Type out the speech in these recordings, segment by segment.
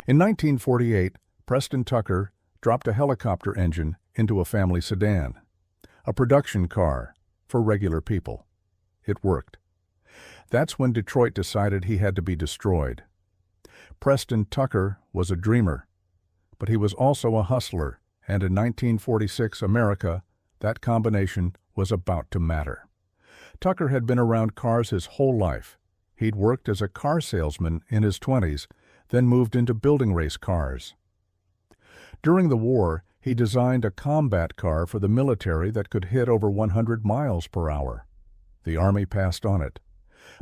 In 1948, Preston Tucker dropped a helicopter engine into a family sedan, a production car for regular people. It worked. That's when Detroit decided he had to be destroyed. Preston Tucker was a dreamer, but he was also a hustler, and in 1946 America, that combination was about to matter. Tucker had been around cars his whole life. He'd worked as a car salesman in his 20s, then moved into building race cars. During the war, he designed a combat car for the military that could hit over 100 miles per hour. The Army passed on it.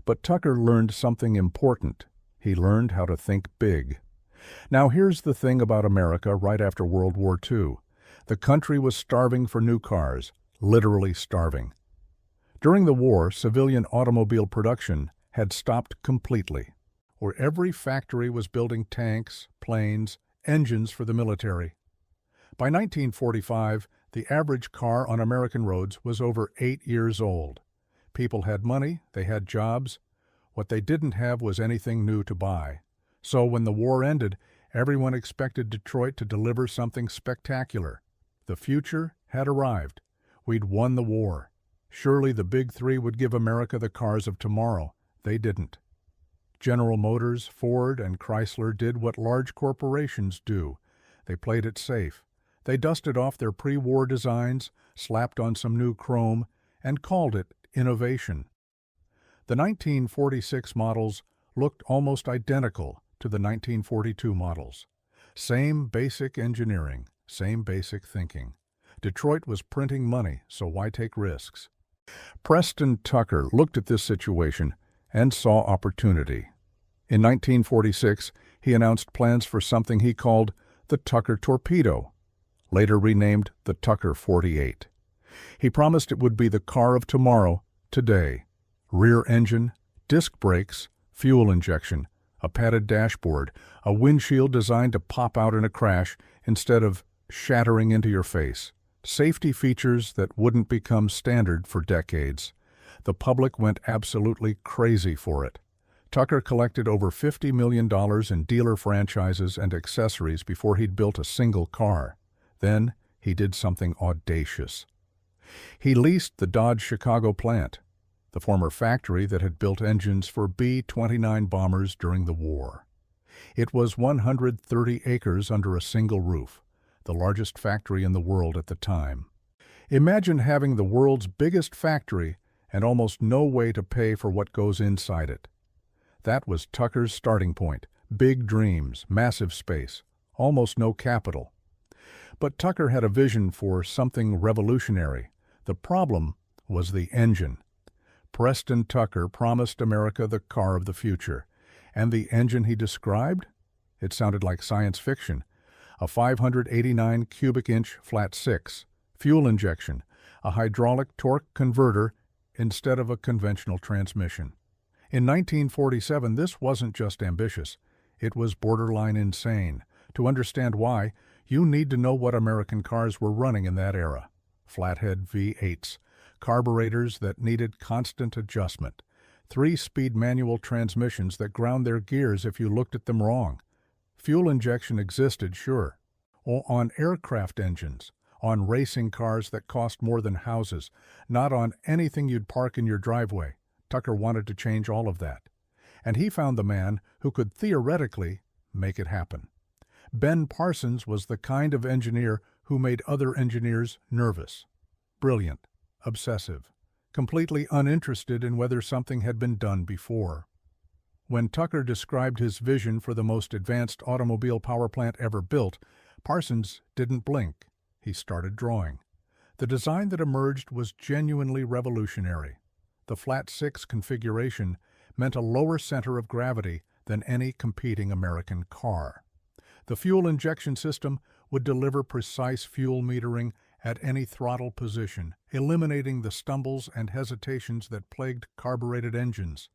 But Tucker learned something important. He learned how to think big. Now here's the thing about America right after World War II. The country was starving for new cars, literally starving. During the war, civilian automobile production had stopped completely, where every factory was building tanks, planes, engines for the military. By 1945, the average car on American roads was over 8 years old. People had money, they had jobs. What they didn't have was anything new to buy. So when the war ended, everyone expected Detroit to deliver something spectacular. The future had arrived. We'd won the war. Surely the Big Three would give America the cars of tomorrow. They didn't. General Motors, Ford, and Chrysler did what large corporations do. They played it safe. They dusted off their pre-war designs, slapped on some new chrome, and called it innovation. The 1946 models looked almost identical to the 1942 models. Same basic engineering, same basic thinking. Detroit was printing money, so why take risks? Preston Tucker looked at this situation and saw opportunity. In 1946, he announced plans for something he called the Tucker Torpedo, later renamed the Tucker 48. He promised it would be the car of tomorrow, today. Rear engine, disc brakes, fuel injection, a padded dashboard, a windshield designed to pop out in a crash instead of shattering into your face. Safety features that wouldn't become standard for decades. The public went absolutely crazy for it. Tucker collected over $50 million in dealer franchises and accessories before he'd built a single car. Then he did something audacious. He leased the Dodge Chicago plant, the former factory that had built engines for B-29 bombers during the war. It was 130 acres under a single roof, the largest factory in the world at the time. Imagine having the world's biggest factory and almost no way to pay for what goes inside it. That was Tucker's starting point. Big dreams, massive space, almost no capital. But Tucker had a vision for something revolutionary. The problem was the engine. Preston Tucker promised America the car of the future. And the engine he described? It sounded like science fiction. A 589 cubic inch flat six, fuel injection, a hydraulic torque converter instead of a conventional transmission. In 1947, this wasn't just ambitious. It was borderline insane. To understand why, you need to know what American cars were running in that era. Flathead V8s, carburetors that needed constant adjustment, 3-speed manual transmissions that ground their gears if you looked at them wrong. Fuel injection existed, sure, on aircraft engines, on racing cars that cost more than houses, not on anything you'd park in your driveway. Tucker wanted to change all of that. And he found the man who could theoretically make it happen. Ben Parsons was the kind of engineer who made other engineers nervous. Brilliant, obsessive, completely uninterested in whether something had been done before. When Tucker described his vision for the most advanced automobile power plant ever built, Parsons didn't blink. He started drawing. The design that emerged was genuinely revolutionary. The flat six configuration meant a lower center of gravity than any competing American car. The fuel injection system would deliver precise fuel metering at any throttle position, eliminating the stumbles and hesitations that plagued carbureted engines.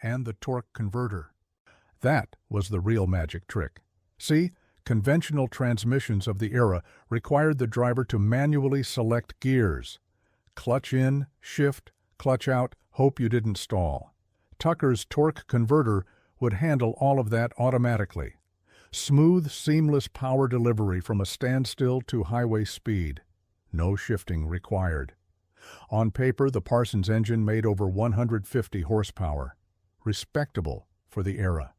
And the torque converter. That was the real magic trick. See, conventional transmissions of the era required the driver to manually select gears. Clutch in, shift, clutch out, hope you didn't stall. Tucker's torque converter would handle all of that automatically. Smooth, seamless power delivery from a standstill to highway speed. No shifting required. On paper, the Parsons engine made over 150 horsepower. Respectable for the era.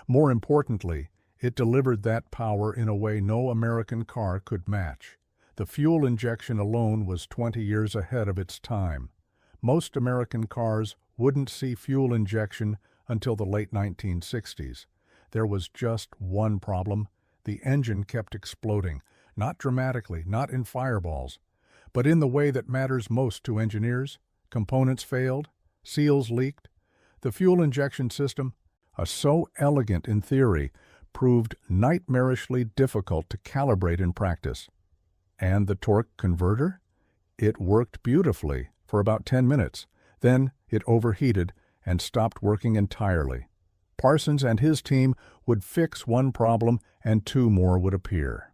More importantly, it delivered that power in a way no American car could match. The fuel injection alone was 20 years ahead of its time. Most American cars wouldn't see fuel injection until the late 1960s. There was just one problem. The engine kept exploding, not dramatically, not in fireballs, but in the way that matters most to engineers. Components failed, seals leaked. The fuel injection system, so elegant in theory, proved nightmarishly difficult to calibrate in practice. And the torque converter? It worked beautifully for about 10 minutes. Then it overheated and stopped working entirely. Parsons and his team would fix one problem and two more would appear.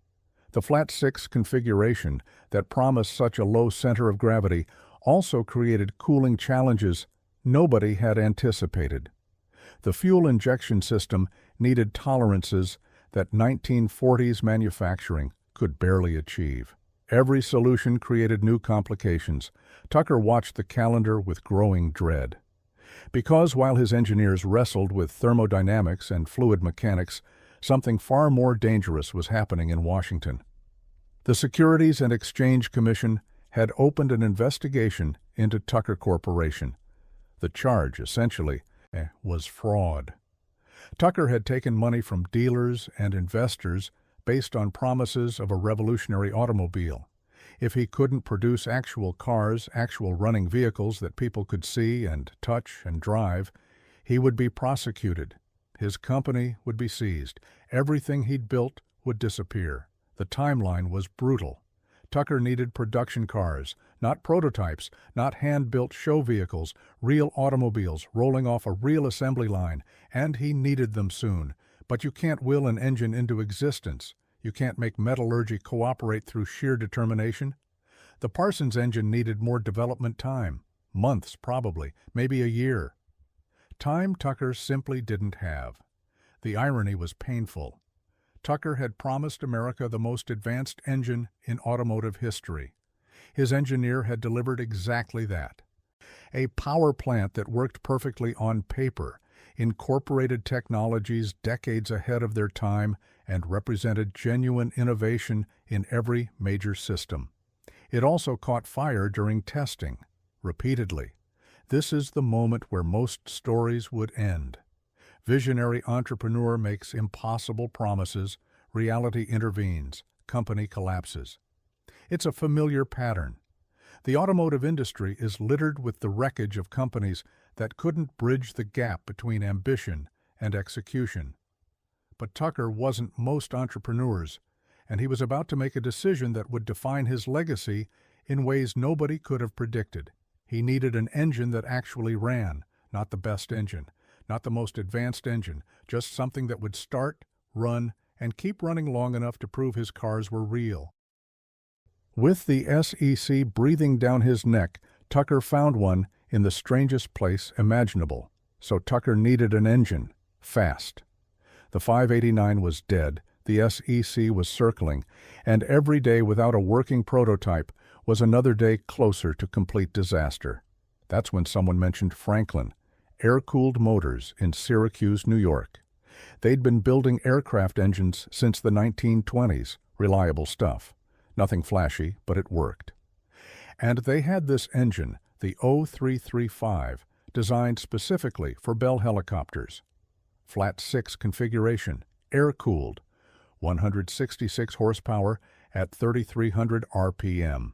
The flat six configuration that promised such a low center of gravity also created cooling challenges nobody had anticipated. The fuel injection system needed tolerances that 1940s manufacturing could barely achieve. Every solution created new complications. Tucker watched the calendar with growing dread. Because while his engineers wrestled with thermodynamics and fluid mechanics, something far more dangerous was happening in Washington. The Securities and Exchange Commission had opened an investigation into Tucker Corporation. The charge, essentially, was fraud. Tucker had taken money from dealers and investors based on promises of a revolutionary automobile. If he couldn't produce actual cars, actual running vehicles that people could see and touch and drive, he would be prosecuted. His company would be seized. Everything he'd built would disappear. The timeline was brutal. Tucker needed production cars, not prototypes, not hand-built show vehicles, real automobiles rolling off a real assembly line, and he needed them soon. But you can't will an engine into existence. You can't make metallurgy cooperate through sheer determination. The Parsons engine needed more development time. Months, probably, maybe a year. Time Tucker simply didn't have. The irony was painful. Tucker had promised America the most advanced engine in automotive history. His engineer had delivered exactly that. A power plant that worked perfectly on paper, incorporated technologies decades ahead of their time, and represented genuine innovation in every major system. It also caught fire during testing, repeatedly. This is the moment where most stories would end. Visionary entrepreneur makes impossible promises, reality intervenes, company collapses. It's a familiar pattern. The automotive industry is littered with the wreckage of companies that couldn't bridge the gap between ambition and execution. But Tucker wasn't most entrepreneurs, and he was about to make a decision that would define his legacy in ways nobody could have predicted. He needed an engine that actually ran, not the best engine, not the most advanced engine, just something that would start, run, and keep running long enough to prove his cars were real. With the SEC breathing down his neck, Tucker found one in the strangest place imaginable. So Tucker needed an engine, fast. The 589 was dead, the SEC was circling, and every day without a working prototype was another day closer to complete disaster. That's when someone mentioned Franklin, air-cooled motors in Syracuse, New York. They'd been building aircraft engines since the 1920s, reliable stuff. Nothing flashy, but it worked. And they had this engine, the 0335, designed specifically for Bell helicopters. Flat 6 configuration, air-cooled, 166 horsepower at 3,300 RPM.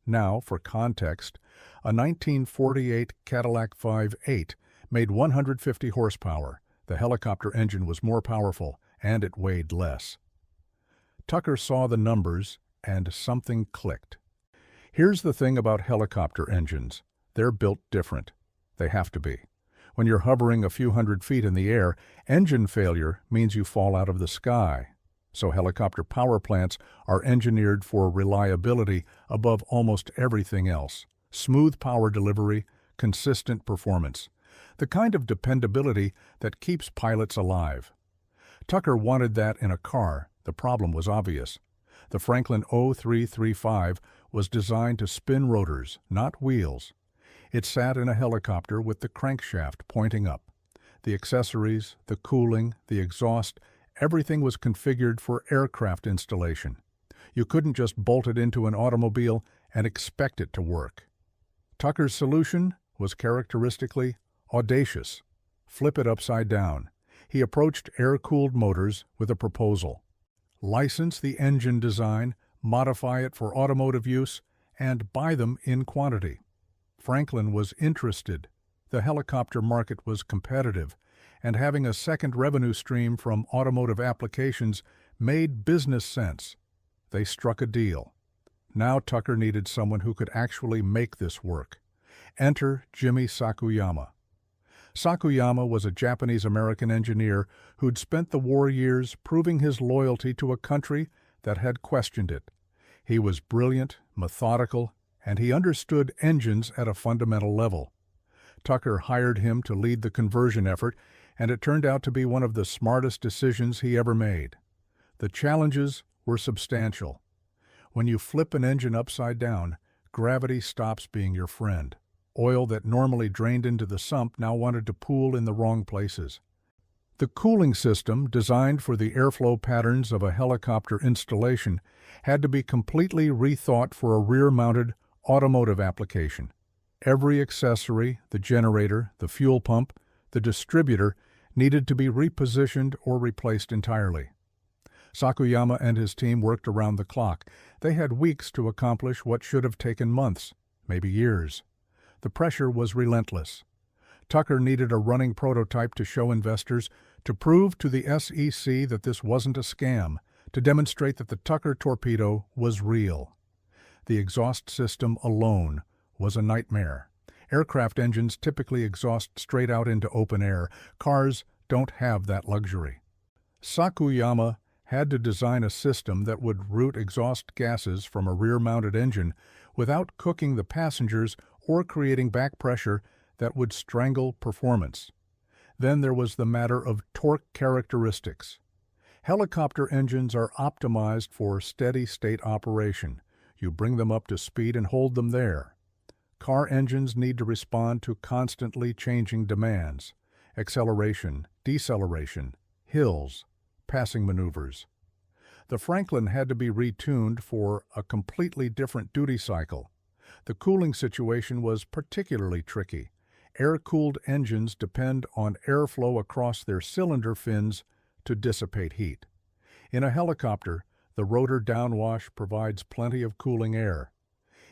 Now, for context, a 1948 Cadillac 5.8 made 150 horsepower. The helicopter engine was more powerful, and it weighed less. Tucker saw the numbers, and something clicked. Here's the thing about helicopter engines. They're built different. They have to be. When you're hovering a few hundred feet in the air, engine failure means you fall out of the sky. So helicopter power plants are engineered for reliability above almost everything else. Smooth power delivery, consistent performance. The kind of dependability that keeps pilots alive. Tucker wanted that in a car. The problem was obvious. The Franklin 0335 was designed to spin rotors, not wheels. It sat in a helicopter with the crankshaft pointing up. The accessories, the cooling, the exhaust, everything was configured for aircraft installation. You couldn't just bolt it into an automobile and expect it to work. Tucker's solution was characteristically audacious. Flip it upside down. He approached air-cooled motors with a proposal. License the engine design, modify it for automotive use, and buy them in quantity. Franklin was interested. The helicopter market was competitive, and having a second revenue stream from automotive applications made business sense. They struck a deal. Now Tucker needed someone who could actually make this work. Enter Jimmy Sakuyama. Sakuyama was a Japanese-American engineer who'd spent the war years proving his loyalty to a country that had questioned it. He was brilliant, methodical, and he understood engines at a fundamental level. Tucker hired him to lead the conversion effort, and it turned out to be one of the smartest decisions he ever made. The challenges were substantial. When you flip an engine upside down, gravity stops being your friend. Oil that normally drained into the sump now wanted to pool in the wrong places. The cooling system, designed for the airflow patterns of a helicopter installation, had to be completely rethought for a rear-mounted automotive application. Every accessory, the generator, the fuel pump, the distributor, needed to be repositioned or replaced entirely. Sakuyama and his team worked around the clock. They had weeks to accomplish what should have taken months, maybe years. The pressure was relentless. Tucker needed a running prototype to show investors, to prove to the SEC that this wasn't a scam, to demonstrate that the Tucker torpedo was real. The exhaust system alone was a nightmare. Aircraft engines typically exhaust straight out into open air. Cars don't have that luxury. Sakuyama had to design a system that would route exhaust gases from a rear-mounted engine without cooking the passengers or creating back pressure that would strangle performance. Then there was the matter of torque characteristics. Helicopter engines are optimized for steady-state operation. You bring them up to speed and hold them there. Car engines need to respond to constantly changing demands: acceleration, deceleration, hills, passing maneuvers. The Franklin had to be retuned for a completely different duty cycle. The cooling situation was particularly tricky. Air-cooled engines depend on airflow across their cylinder fins to dissipate heat. In a helicopter, the rotor downwash provides plenty of cooling air.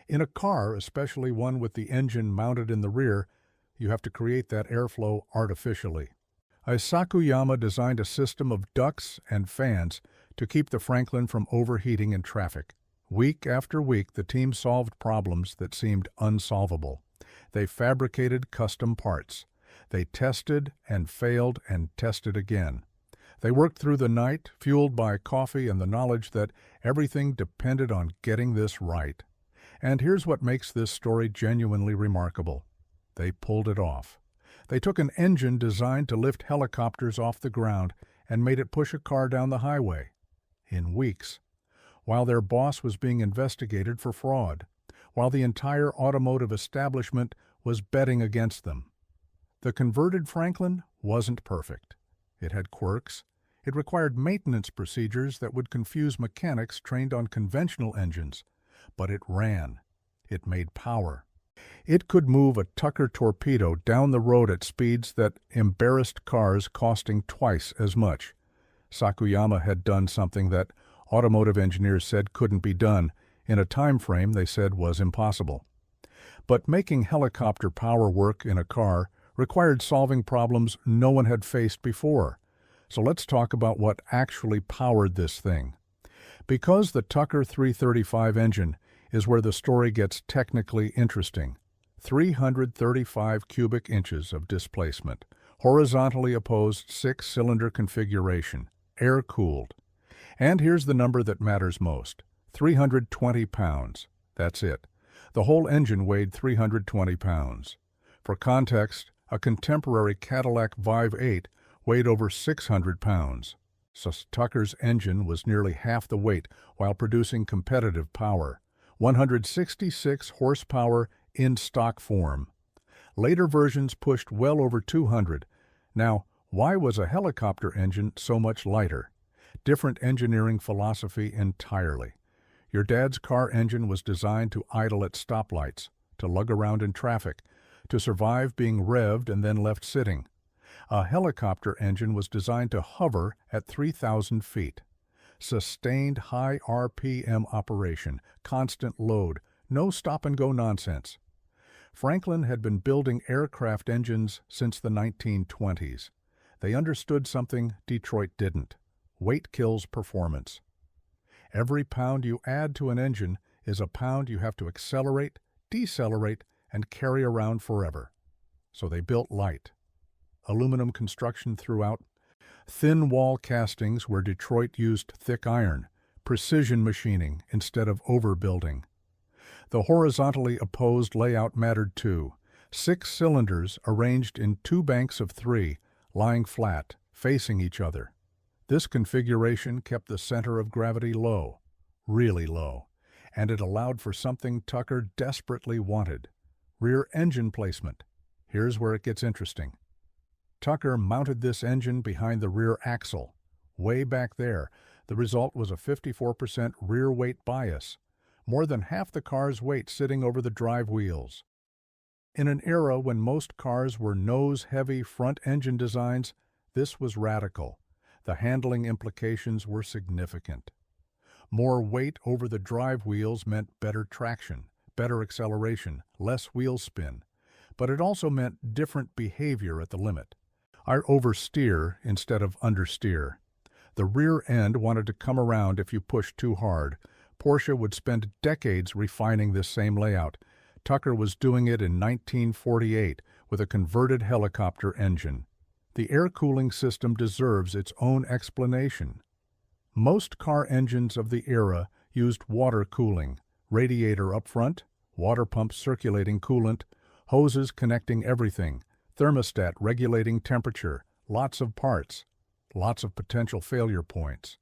In a car, especially one with the engine mounted in the rear, you have to create that airflow artificially. Sakuyama designed a system of ducts and fans to keep the Franklin from overheating in traffic. Week after week, the team solved problems that seemed unsolvable. They fabricated custom parts. They tested and failed and tested again. They worked through the night, fueled by coffee and the knowledge that everything depended on getting this right. And here's what makes this story genuinely remarkable. They pulled it off. They took an engine designed to lift helicopters off the ground and made it push a car down the highway. In weeks. While their boss was being investigated for fraud. While the entire automotive establishment was betting against them. The converted Franklin wasn't perfect. It had quirks. It required maintenance procedures that would confuse mechanics trained on conventional engines. But it ran. It made power. It could move a Tucker torpedo down the road at speeds that embarrassed cars costing twice as much. Sakuyama had done something that automotive engineers said couldn't be done in a time frame they said was impossible. But making helicopter power work in a car required solving problems no one had faced before. So let's talk about what actually powered this thing. Because the Tucker 335 engine is where the story gets technically interesting. 335 cubic inches of displacement, horizontally opposed 6-cylinder configuration, air-cooled. And here's the number that matters most, 320 pounds. That's it. The whole engine weighed 320 pounds. For context, a contemporary Cadillac Vive 8 weighed over 600 pounds. So Tucker's engine was nearly half the weight while producing competitive power, 166 horsepower in stock form. Later versions pushed well over 200. Now, why was a helicopter engine so much lighter? Different engineering philosophy entirely. Your dad's car engine was designed to idle at stoplights, to lug around in traffic, to survive being revved and then left sitting. A helicopter engine was designed to hover at 3,000 feet. Sustained high RPM operation, constant load, no stop-and-go nonsense. Franklin had been building aircraft engines since the 1920s. They understood something Detroit didn't. Weight kills performance. Every pound you add to an engine is a pound you have to accelerate, decelerate, and carry around forever. So they built light. Aluminum construction throughout, thin wall castings where Detroit used thick iron, precision machining instead of overbuilding. The horizontally opposed layout mattered too. 6 cylinders arranged in 2 banks of 3, lying flat, facing each other. This configuration kept the center of gravity low, really low, and it allowed for something Tucker desperately wanted: rear engine placement. Here's where it gets interesting. Tucker mounted this engine behind the rear axle. Way back there, the result was a 54% rear weight bias, more than half the car's weight sitting over the drive wheels. In an era when most cars were nose-heavy front engine designs, this was radical. The handling implications were significant. More weight over the drive wheels meant better traction, better acceleration, less wheel spin, but it also meant different behavior at the limit. I oversteer instead of understeer. The rear end wanted to come around if you pushed too hard. Porsche would spend decades refining this same layout. Tucker was doing it in 1948 with a converted helicopter engine. The air cooling system deserves its own explanation. Most car engines of the era used water cooling, radiator up front, water pump circulating coolant, hoses connecting everything, thermostat regulating temperature, lots of parts, lots of potential failure points.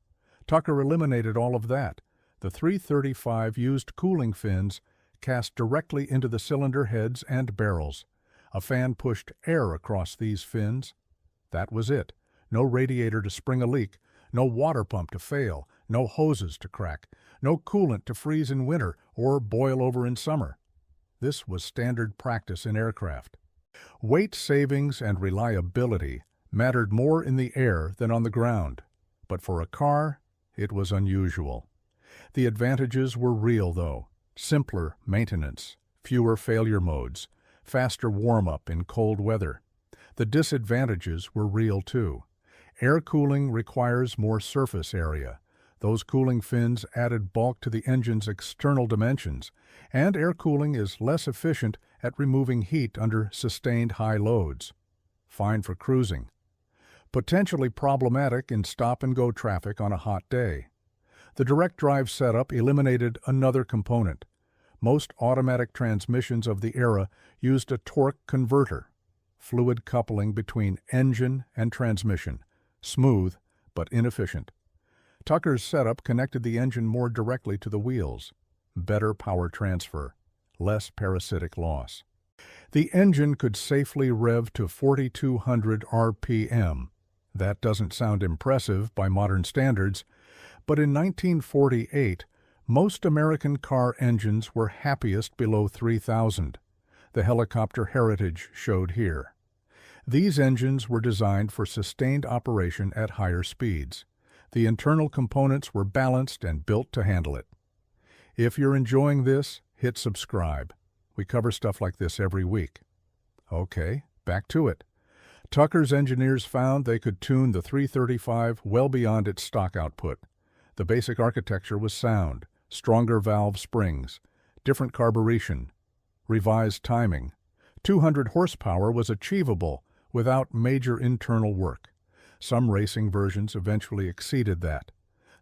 Tucker eliminated all of that. The 335 used cooling fins cast directly into the cylinder heads and barrels. A fan pushed air across these fins. That was it. No radiator to spring a leak, no water pump to fail, no hoses to crack, no coolant to freeze in winter or boil over in summer. This was standard practice in aircraft. Weight savings and reliability mattered more in the air than on the ground, but for a car, it was unusual. The advantages were real, though: simpler maintenance, fewer failure modes, faster warm-up in cold weather. The disadvantages were real, too. Air cooling requires more surface area. Those cooling fins added bulk to the engine's external dimensions, and air cooling is less efficient at removing heat under sustained high loads. Fine for cruising. Potentially problematic in stop-and-go traffic on a hot day. The direct drive setup eliminated another component. Most automatic transmissions of the era used a torque converter, fluid coupling between engine and transmission, smooth but inefficient. Tucker's setup connected the engine more directly to the wheels. Better power transfer, less parasitic loss. The engine could safely rev to 4,200 RPM. That doesn't sound impressive by modern standards, but in 1948, most American car engines were happiest below 3,000. The helicopter heritage showed here. These engines were designed for sustained operation at higher speeds. The internal components were balanced and built to handle it. If you're enjoying this, hit subscribe. We cover stuff like this every week. Okay, back to it. Tucker's engineers found they could tune the 335 well beyond its stock output. The basic architecture was sound: stronger valve springs, different carburation, revised timing. 200 horsepower was achievable without major internal work. Some racing versions eventually exceeded that.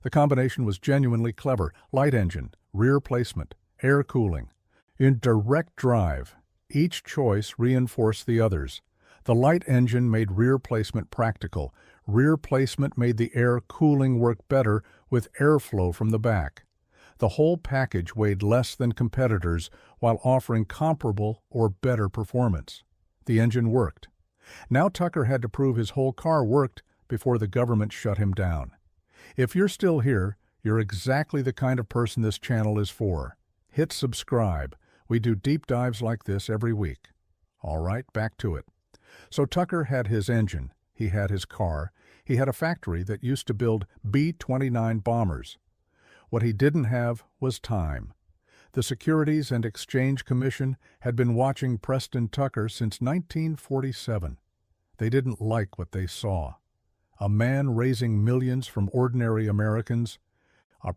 The combination was genuinely clever: light engine, rear placement, air cooling. In direct drive, each choice reinforced the others. The light engine made rear placement practical. Rear placement made the air cooling work better with airflow from the back. The whole package weighed less than competitors while offering comparable or better performance. The engine worked. Now Tucker had to prove his whole car worked before the government shut him down. If you're still here, you're exactly the kind of person this channel is for. Hit subscribe. We do deep dives like this every week. All right, back to it. So Tucker had his engine, he had his car, he had a factory that used to build B-29 bombers. What he didn't have was time. The Securities and Exchange Commission had been watching Preston Tucker since 1947. They didn't like what they saw. A man raising millions from ordinary Americans,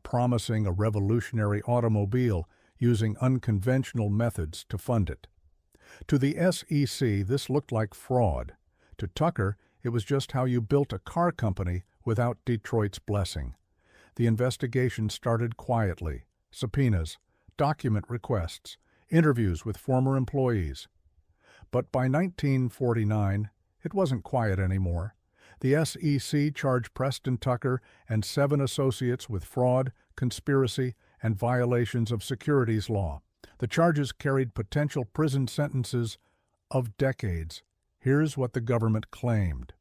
promising a revolutionary automobile using unconventional methods to fund it. To the SEC, this looked like fraud. To Tucker, it was just how you built a car company without Detroit's blessing. The investigation started quietly. Subpoenas, document requests, interviews with former employees. But by 1949, it wasn't quiet anymore. The SEC charged Preston Tucker and 7 associates with fraud, conspiracy, and violations of securities law. The charges carried potential prison sentences of decades. Here's what the government claimed.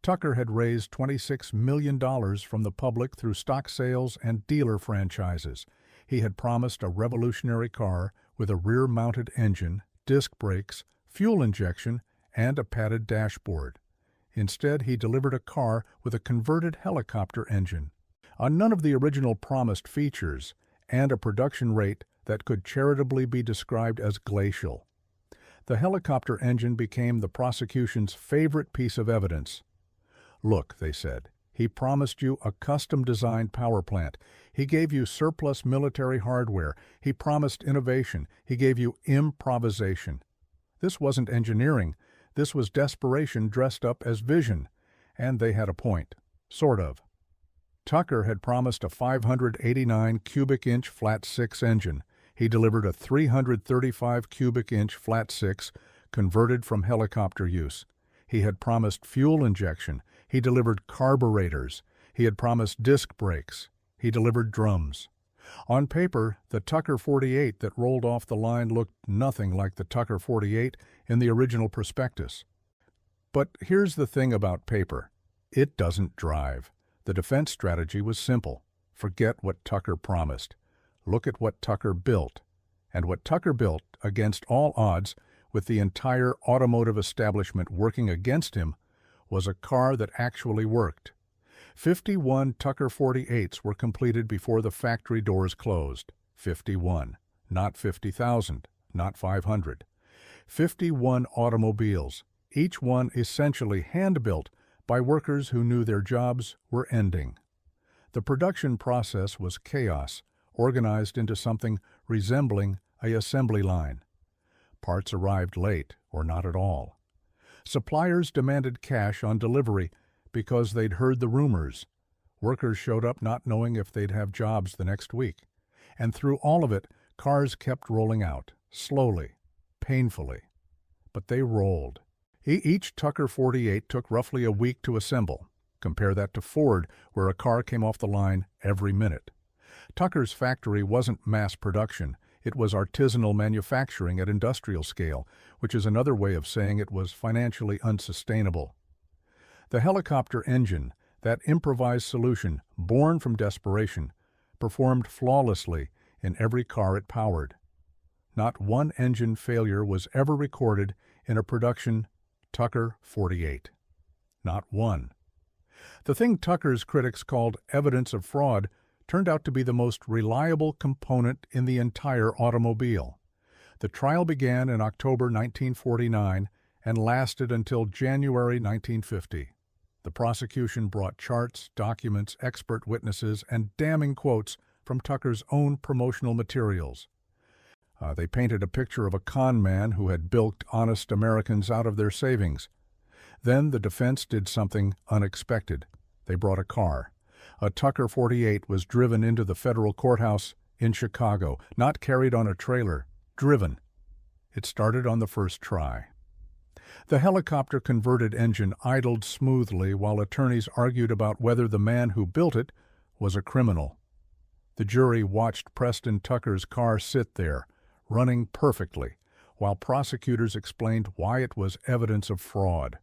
Tucker had raised $26 million from the public through stock sales and dealer franchises. He had promised a revolutionary car with a rear-mounted engine, disc brakes, fuel injection, and a padded dashboard. Instead, he delivered a car with a converted helicopter engine. None of the original promised features, and a production rate that could charitably be described as glacial. The helicopter engine became the prosecution's favorite piece of evidence. Look, they said, he promised you a custom-designed power plant. He gave you surplus military hardware. He promised innovation. He gave you improvisation. This wasn't engineering. This was desperation dressed up as vision. And they had a point. Sort of. Tucker had promised a 589 cubic inch flat-six engine. He delivered a 335 cubic inch flat-six converted from helicopter use. He had promised fuel injection. He delivered carburetors. He had promised disc brakes. He delivered drums. On paper, the Tucker 48 that rolled off the line looked nothing like the Tucker 48 in the original prospectus. But here's the thing about paper. It doesn't drive. The defense strategy was simple. Forget what Tucker promised. Look at what Tucker built. And what Tucker built, against all odds, with the entire automotive establishment working against him, was a car that actually worked. 51 Tucker 48s were completed before the factory doors closed. 51. Not 50,000. Not 500. 51 automobiles, each one essentially hand-built by workers who knew their jobs were ending. The production process was chaos, organized into something resembling an assembly line. Parts arrived late or not at all. Suppliers demanded cash on delivery because they'd heard the rumors. Workers showed up not knowing if they'd have jobs the next week. And through all of it, cars kept rolling out, slowly, painfully. But they rolled. Each Tucker 48 took roughly a week to assemble. Compare that to Ford, where a car came off the line every minute. Tucker's factory wasn't mass production. It was artisanal manufacturing at industrial scale, which is another way of saying it was financially unsustainable. The helicopter engine, that improvised solution born from desperation, performed flawlessly in every car it powered. Not one engine failure was ever recorded in a production Tucker 48. Not one. The thing Tucker's critics called evidence of fraud turned out to be the most reliable component in the entire automobile. The trial began in October 1949 and lasted until January 1950. The prosecution brought charts, documents, expert witnesses, and damning quotes from Tucker's own promotional materials. They painted a picture of a con man who had bilked honest Americans out of their savings. Then the defense did something unexpected. They brought a car. A Tucker 48 was driven into the federal courthouse in Chicago, not carried on a trailer, driven. It started on the first try. The helicopter-converted engine idled smoothly while attorneys argued about whether the man who built it was a criminal. The jury watched Preston Tucker's car sit there, running perfectly, while prosecutors explained why it was evidence of fraud.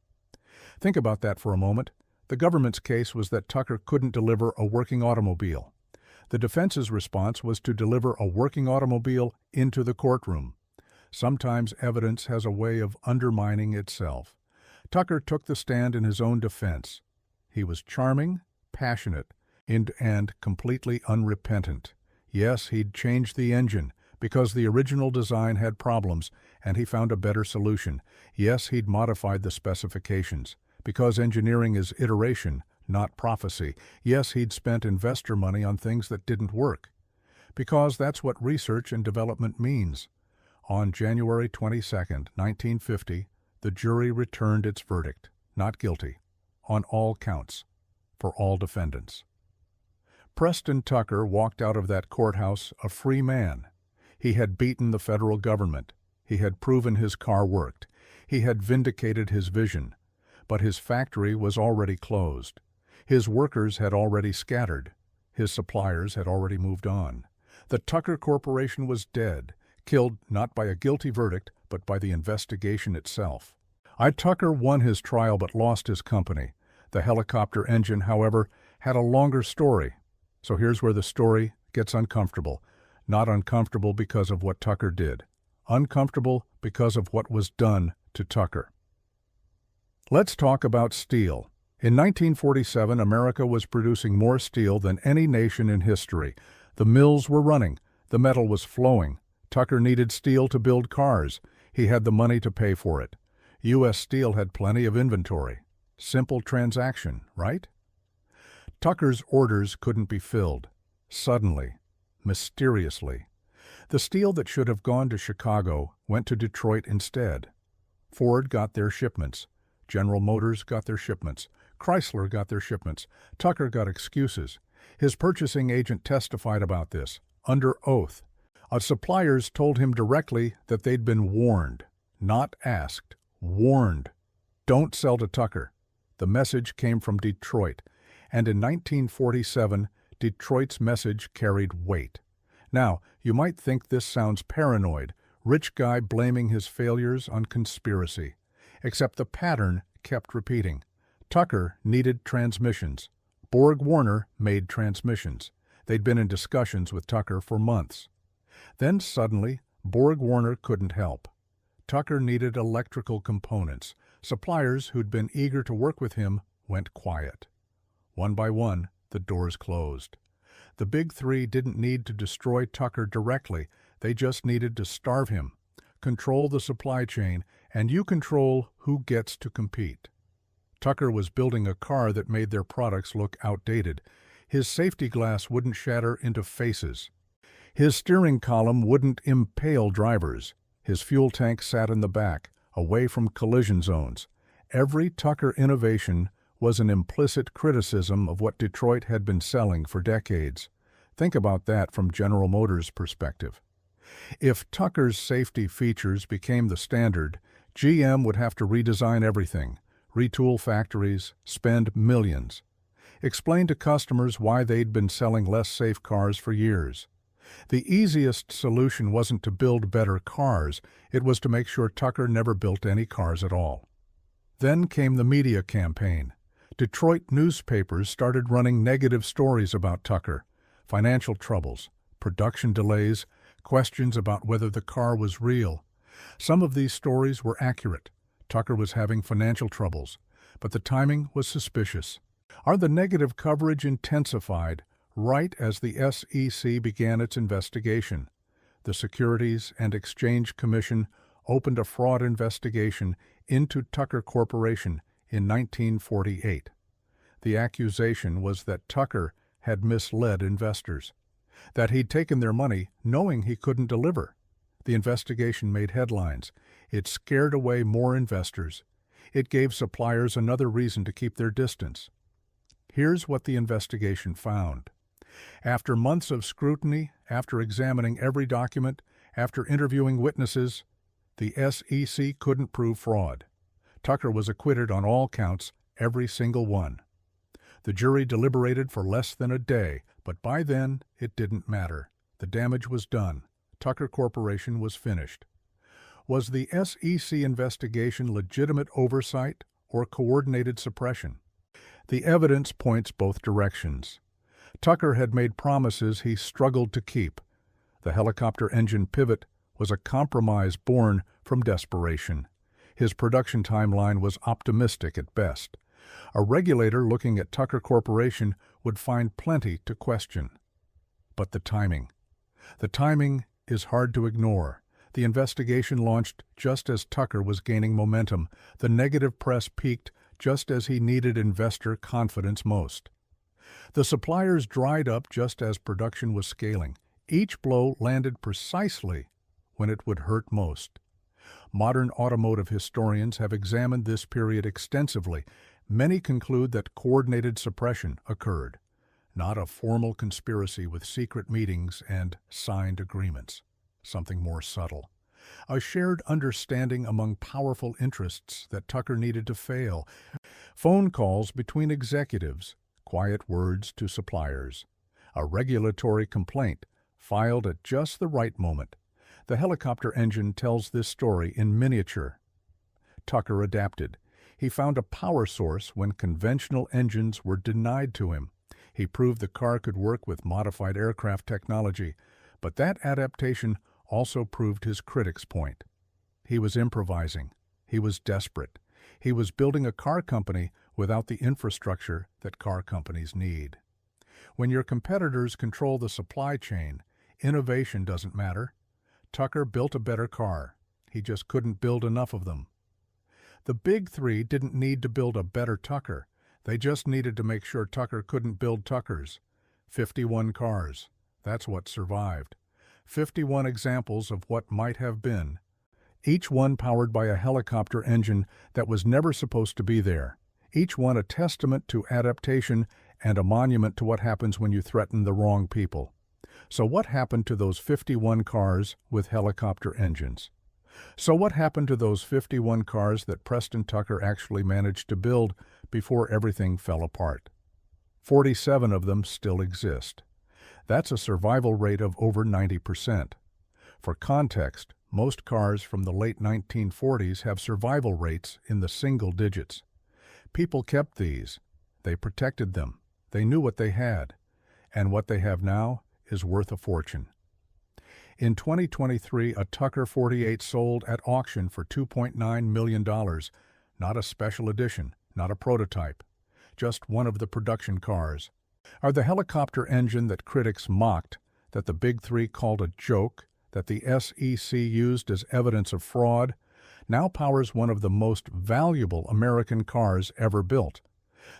Think about that for a moment. The government's case was that Tucker couldn't deliver a working automobile. The defense's response was to deliver a working automobile into the courtroom. Sometimes evidence has a way of undermining itself. Tucker took the stand in his own defense. He was charming, passionate, and completely unrepentant. Yes, he'd changed the engine because the original design had problems and he found a better solution. Yes, he'd modified the specifications because engineering is iteration, not prophecy. Yes, he'd spent investor money on things that didn't work because that's what research and development means. On January 22, 1950, the jury returned its verdict, not guilty, on all counts, for all defendants. Preston Tucker walked out of that courthouse a free man. He had beaten the federal government. He had proven his car worked. He had vindicated his vision. But his factory was already closed. His workers had already scattered. His suppliers had already moved on. The Tucker Corporation was dead, killed not by a guilty verdict, but by the investigation itself. Tucker won his trial but lost his company. The helicopter engine, however, had a longer story. So here's where the story gets uncomfortable. Not uncomfortable because of what Tucker did. Uncomfortable because of what was done to Tucker. Let's talk about steel. In 1947, America was producing more steel than any nation in history. The mills were running. The metal was flowing. Tucker needed steel to build cars. He had the money to pay for it. U.S. Steel had plenty of inventory. Simple transaction, right? Tucker's orders couldn't be filled. Suddenly, mysteriously. The steel that should have gone to Chicago went to Detroit instead. Ford got their shipments. General Motors got their shipments. Chrysler got their shipments. Tucker got excuses. His purchasing agent testified about this, under oath. Suppliers told him directly that they'd been warned, not asked, warned. Don't sell to Tucker. The message came from Detroit, and in 1947, Detroit's message carried weight. Now, you might think this sounds paranoid, rich guy blaming his failures on conspiracy. Except the pattern kept repeating. Tucker needed transmissions. Borg-Warner made transmissions. They'd been in discussions with Tucker for months. Then suddenly, Borg-Warner couldn't help. Tucker needed electrical components. Suppliers who'd been eager to work with him went quiet. One by one, the doors closed. The big three didn't need to destroy Tucker directly. They just needed to starve him, control the supply chain, and you control who gets to compete. Tucker was building a car that made their products look outdated. His safety glass wouldn't shatter into faces. His steering column wouldn't impale drivers. His fuel tank sat in the back, away from collision zones. Every Tucker innovation was an implicit criticism of what Detroit had been selling for decades. Think about that from General Motors' perspective. If Tucker's safety features became the standard, GM would have to redesign everything, retool factories, spend millions. Explain to customers why they'd been selling less safe cars for years. The easiest solution wasn't to build better cars, it was to make sure Tucker never built any cars at all. Then came the media campaign. Detroit newspapers started running negative stories about Tucker. Financial troubles, production delays, questions about whether the car was real. Some of these stories were accurate. Tucker was having financial troubles, but the timing was suspicious. The negative coverage intensified right as the SEC began its investigation. The Securities and Exchange Commission opened a fraud investigation into Tucker Corporation in 1948. The accusation was that Tucker had misled investors, that he'd taken their money knowing he couldn't deliver. The investigation made headlines. It scared away more investors. It gave suppliers another reason to keep their distance. Here's what the investigation found. After months of scrutiny, after examining every document, after interviewing witnesses, the SEC couldn't prove fraud. Tucker was acquitted on all counts, every single one. The jury deliberated for less than a day, but by then it didn't matter. The damage was done. Tucker Corporation was finished. Was the SEC investigation legitimate oversight or coordinated suppression? The evidence points both directions. Tucker had made promises he struggled to keep. The helicopter engine pivot was a compromise born from desperation. His production timeline was optimistic at best. A regulator looking at Tucker Corporation would find plenty to question. But the timing. The timing is hard to ignore. The investigation launched just as Tucker was gaining momentum. The negative press peaked just as he needed investor confidence most. The suppliers dried up just as production was scaling. Each blow landed precisely when it would hurt most. Modern automotive historians have examined this period extensively. Many conclude that coordinated suppression occurred, not a formal conspiracy with secret meetings and signed agreements. Something more subtle. A shared understanding among powerful interests that Tucker needed to fail. Phone calls between executives, quiet words to suppliers. A regulatory complaint filed at just the right moment. The helicopter engine tells this story in miniature. Tucker adapted. He found a power source when conventional engines were denied to him. He proved the car could work with modified aircraft technology, but that adaptation also proved his critics' point. He was improvising. He was desperate. He was building a car company without the infrastructure that car companies need. When your competitors control the supply chain, innovation doesn't matter. Tucker built a better car. He just couldn't build enough of them. The big three didn't need to build a better Tucker. They just needed to make sure Tucker couldn't build Tuckers. 51 cars. That's what survived. 51 examples of what might have been. Each one powered by a helicopter engine that was never supposed to be there. Each one a testament to adaptation and a monument to what happens when you threaten the wrong people. So what happened to those 51 cars with helicopter engines? So what happened to those 51 cars that Preston Tucker actually managed to build before everything fell apart? 47 of them still exist. That's a survival rate of over 90%. For context, most cars from the late 1940s have survival rates in the single digits. People kept these. They protected them. They knew what they had. And what they have now is worth a fortune. In 2023, a Tucker 48 sold at auction for $2.9 million. Not a special edition, not a prototype, just one of the production cars. Are the helicopter engine that critics mocked, that the big three called a joke, that the SEC used as evidence of fraud, now powers one of the most valuable American cars ever built.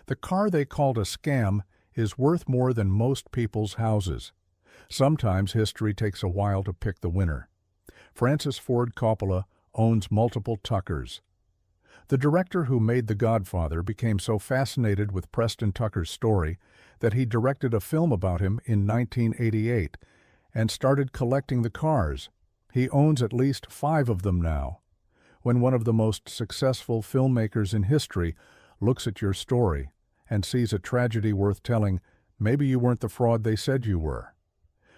The car they called a scam is worth more than most people's houses. Sometimes history takes a while to pick the winner. Francis Ford Coppola owns multiple Tuckers. The director who made The Godfather became so fascinated with Preston Tucker's story that he directed a film about him in 1988 and started collecting the cars. He owns at least 5 of them now. When one of the most successful filmmakers in history looks at your story and sees a tragedy worth telling, maybe you weren't the fraud they said you were.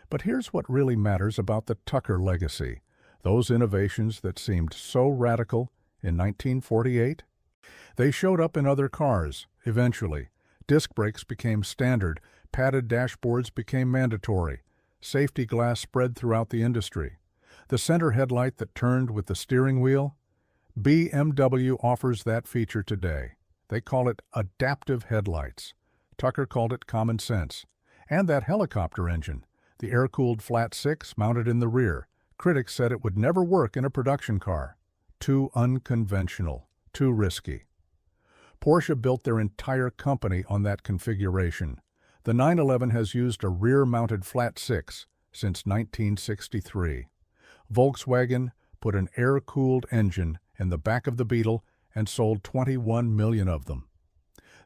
But here's what really matters about the Tucker legacy. Those innovations that seemed so radical in 1948, they showed up in other cars, eventually. Disc brakes became standard, padded dashboards became mandatory, safety glass spread throughout the industry. The center headlight that turned with the steering wheel? BMW offers that feature today. They call it adaptive headlights. Tucker called it common sense. And that helicopter engine, the air-cooled flat six mounted in the rear. Critics said it would never work in a production car. Too unconventional, too risky. Porsche built their entire company on that configuration. The 911 has used a rear-mounted flat six since 1963. Volkswagen put an air-cooled engine in the back of the Beetle and sold 21 million of them.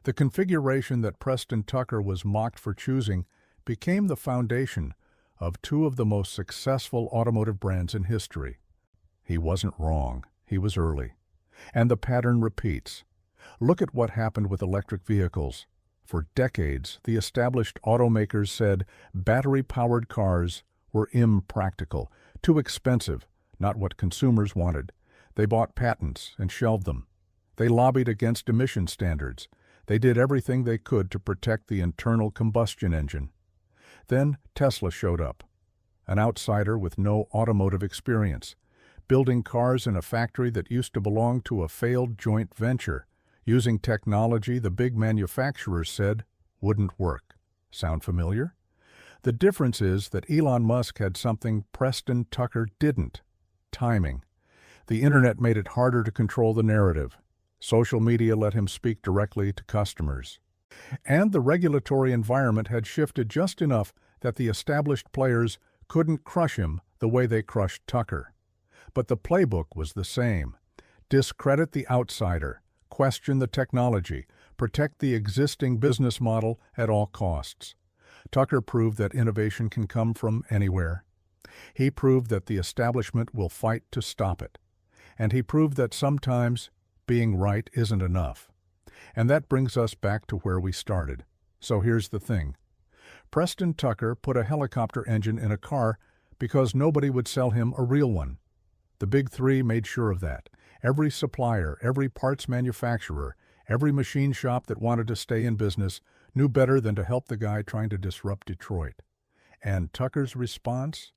The configuration that Preston Tucker was mocked for choosing became the foundation of 2 of the most successful automotive brands in history. He wasn't wrong. He was early. And the pattern repeats. Look at what happened with electric vehicles. For decades, the established automakers said battery-powered cars were impractical, too expensive, not what consumers wanted. They bought patents and shelved them. They lobbied against emission standards. They did everything they could to protect the internal combustion engine. Then Tesla showed up, an outsider with no automotive experience, building cars in a factory that used to belong to a failed joint venture, using technology the big manufacturers said wouldn't work. Sound familiar? The difference is that Elon Musk had something Preston Tucker didn't: timing. The internet made it harder to control the narrative. Social media let him speak directly to customers. And the regulatory environment had shifted just enough that the established players couldn't crush him the way they crushed Tucker. But the playbook was the same. Discredit the outsider, question the technology, protect the existing business model at all costs. Tucker proved that innovation can come from anywhere. He proved that the establishment will fight to stop it. And he proved that sometimes being right isn't enough. And that brings us back to where we started. So here's the thing. Preston Tucker put a helicopter engine in a car because nobody would sell him a real one. The big three made sure of that. Every supplier, every parts manufacturer, every machine shop that wanted to stay in business knew better than to help the guy trying to disrupt Detroit. And Tucker's response?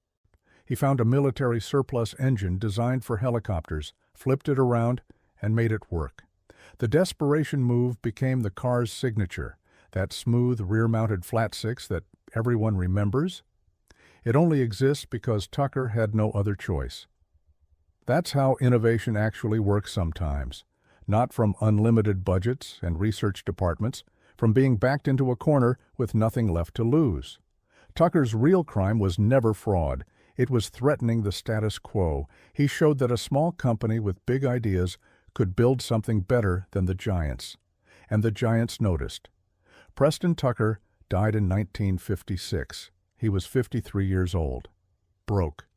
He found a military surplus engine designed for helicopters, flipped it around, and made it work. The desperation move became the car's signature, that smooth rear-mounted flat-six that everyone remembers. It only exists because Tucker had no other choice. That's how innovation actually works sometimes. Not from unlimited budgets and research departments, from being backed into a corner with nothing left to lose. Tucker's real crime was never fraud. It was threatening the status quo. He showed that a small company with big ideas could build something better than the giants. And the giants noticed. Preston Tucker died in 1956. He was 53 years old. Broke.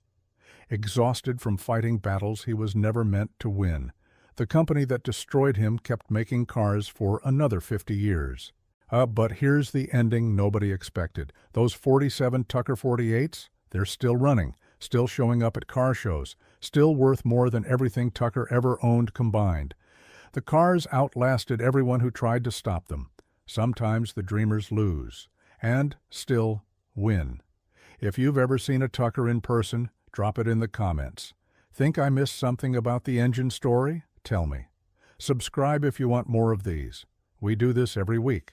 Exhausted from fighting battles he was never meant to win. The company that destroyed him kept making cars for another 50 years. But here's the ending nobody expected. Those 47 Tucker 48's, they're still running, still showing up at car shows, still worth more than everything Tucker ever owned combined. The cars outlasted everyone who tried to stop them. Sometimes the dreamers lose, and still win. If you've ever seen a Tucker in person, drop it in the comments. Think I missed something about the engine story? Tell me. Subscribe if you want more of these. We do this every week.